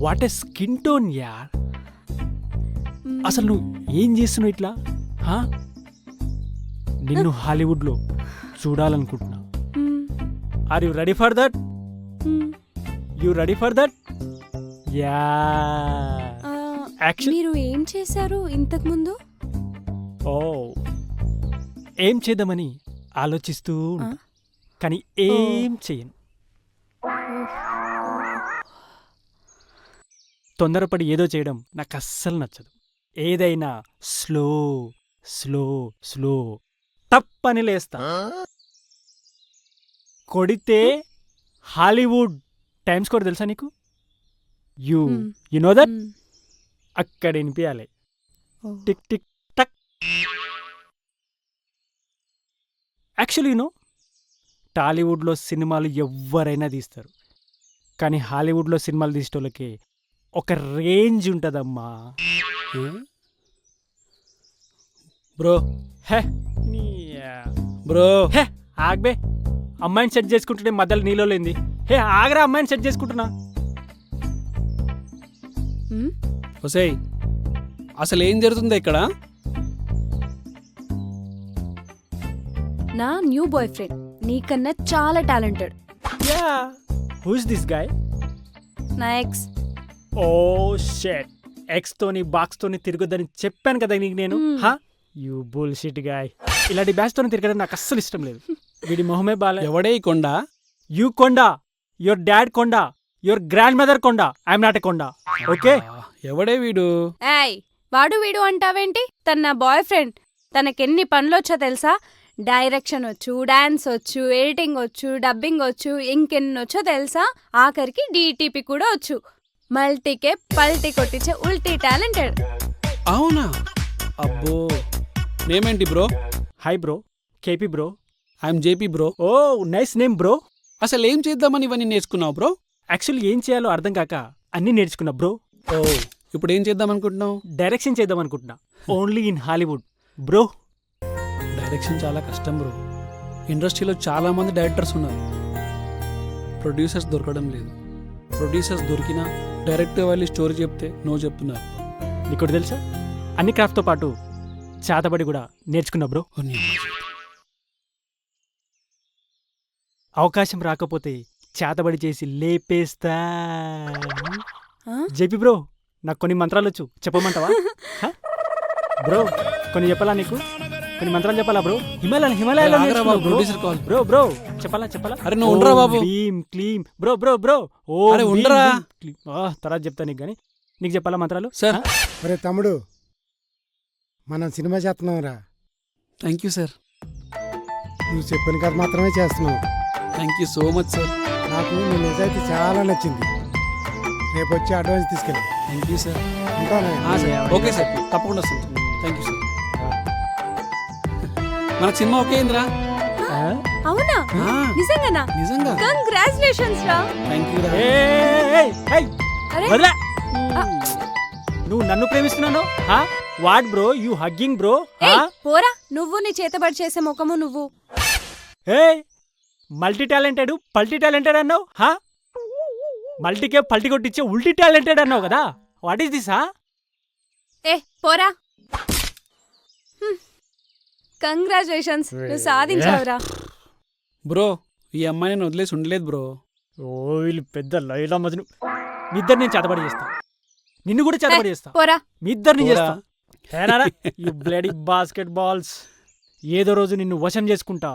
What a skin tone యార్. అసలు నువ్వు ఏం చేస్తున్నావు ఇట్లా? హా? నిన్ను హాలీవుడ్లో చూడాలనుకుంటున్నా. Are you ready for that? You ready for that? Ya. Action. మీరు ఏం చేశారు ఇంతకు ముందు? ఓ, ఏం చేద్దామని ఆలోచిస్తూ ఉంటా, కానీ ఏం చెయ్యను. తొందరపడి ఏదో చేయడం నాకు అస్సలు నచ్చదు. ఏదైనా స్లో స్లో స్లో తప్పని లేస్తా. కొడితే హాలీవుడ్ టైమ్స్ కూడా తెలుసా నీకు? You know that? అక్కడ వినిపించాలి. టిక్ టిక్ టక్. యాక్చువల్లీ యూనో, టాలీవుడ్లో సినిమాలు ఎవరైనా తీస్తారు, కానీ హాలీవుడ్లో సినిమాలు తీసేటోళ్ళకి ఒక రేంజ్ ఉంటుందమ్మా. బ్రో హే బ్రో హే ఆగ్బే, అమ్మాయిని సెట్ చేసుకుంటుంటే మధ్యలో నీలో లేంది. హే ఆగరా, అమ్మాయిని సెట్ చేసుకుంటున్నా. ఒసేయ్, అసలు ఏం జరుగుతుందో ఇక్కడ? నా న్యూ బాయ్ ఫ్రెండ్ నీకన్నా చాలా talented. Yeah, who is this guy? నా ఎక్స్. ఓ షెట్, ఎక్స్ తోని బాక్స్ తోని తిరగొద్దని చెప్పాను కదా నీకు నేను. హా, యూ బుల్షిట్ గాయ్. ఇలాంటి బ్యాచ్ తోని తిరగడం నాకు అస్సలు ఇష్టం లేదు. వీడి మొహమే బాలే. ఎవడే ఈ కొండ? యూ కొండ, యువర్ డాడ్ కొండ, యువర్ గ్రాండ్ మదర్ కొండ, ఐఎమ్ నాట్ ఎ కొండ. ఓకే? ఎవడే వీడు? ఏయ్, వాడు వీడు అంటావేంటి? తన నా బాయ్ ఫ్రెండ్. తనకెన్ని పనులొచ్చో తెలుసా? డైరెక్షన్ వచ్చు, డాన్స్ వచ్చు, ఎడిటింగ్ వచ్చు, డబ్బింగ్ వచ్చు, ఇంకెన్నొచ్చో తెలుసా? ఆఖరికి డిటిపి కూడా వచ్చు. మల్టీకే పల్టీ కొట్టించే ఉల్టీ టాలెంటెడ్. అవునా? అబ్బో, నేమేంటి bro? Hi bro, KP bro. I'm JP bro. Oh nice name bro. అసలు ఏం చేద్దామని ఇవన్నీ నేర్చుకున్నావు బ్రో? యాక్చువల్లీ ఏం చేయాలో అర్థం కాక అన్నీ నేర్చుకున్నా బ్రో. ఓ, ఇప్పుడు ఏం చేద్దాం అనుకుంటున్నావు? డైరెక్షన్ చేద్దాం అనుకుంటున్నా, only in Hollywood bro. Direction చాలా కష్టం బ్రో. ఇండస్ట్రీలో చాలా మంది డైరెక్టర్స్ ఉన్నారు, ప్రొడ్యూసర్స్ దొరకడం లేదు. ప్రొడ్యూసర్స్ దొరికినా డైరెక్ట్గా వెళ్ళి స్టోరీ చెప్తే నో చెప్తున్నారు. నీకు తెలుసా, అన్ని క్రాఫ్ట్తో పాటు చేతబడి కూడా నేర్చుకున్నా బ్రో. అవకాశం రాకపోతే చేతబడి చేసి లేపేస్తా. జేపీ బ్రో, నాకు కొన్ని మంత్రాలు వచ్చు, చెప్పమంటావా? బ్రో, కొన్ని చెప్పాలా నీకు? కొన్ని మంత్రాలు చెప్పాలా బ్రో? హిమాలయాలో ప్రొడ్యూసర్ కాల్. బ్రో బ్రో, చెప్పాలా? అరే నువ్వు ఉండరా బాబు. క్లీం బ్రో బ్రో బ్రో. ఓ అరే ఉండరా. తర్వాత చెప్తా నీకు, కానీ నీకు చెప్పాలా మంత్రాలు? సార్. అరే తమ్ముడు, మనం సినిమా చేస్తున్నాం రా. Thank you sir. నువ్వు చెప్పిన కథ మాత్రమే చేస్తున్నావు. Thank you so much sir. నాకు నీ నిజాయితీ చాలా నచ్చింది. రేపు వచ్చి అడ్వాన్స్ తీసుకెళ్ళి. Thank you sir. ఉంటాను. సార్, ఓకే సార్, తప్పకుండా వస్తుంది. Thank you sir. మనకు సినిమా ఓకే అయిందిరా? అవునా? నిజంగానా? నిజంగా. కంగ్రాచులేషన్స్ రా. థ్యాంక్ యూ రా. అరే వదిలే. నువ్వు నన్ను ప్రేమిస్తున్నాను? What bro, you hugging bro? ఏయ్, పోరా నువ్వు, నీ చేతబడి చేసే ముఖము నువ్వు. మల్టీ టాలెంటెడ్ పల్టీ టాలెంటెడ్ అన్నావు. మల్టీకే పల్టీ కొట్టించే ఉల్టీ టాలెంటెడ్ అన్నావు కదా. What is this? ఏ పోరా. కంగ్రాచులేషన్స్, నువ్వు సాధించావురా. బ్రో, ఈ అమ్మాయి నేను వదిలేసి ఉండలేదు బ్రో. ఓ వీళ్ళు పెద్ద లైలా మజను. మీ ఇద్దరు నేను చేతబడి చేస్తా, నిన్ను కూడా చేతబడి చేస్తా. పోరా. మీ ఇద్దరిని చేస్తా. You bloody basket balls. ఏదో రోజు నిన్ను వశం చేసుకుంటా.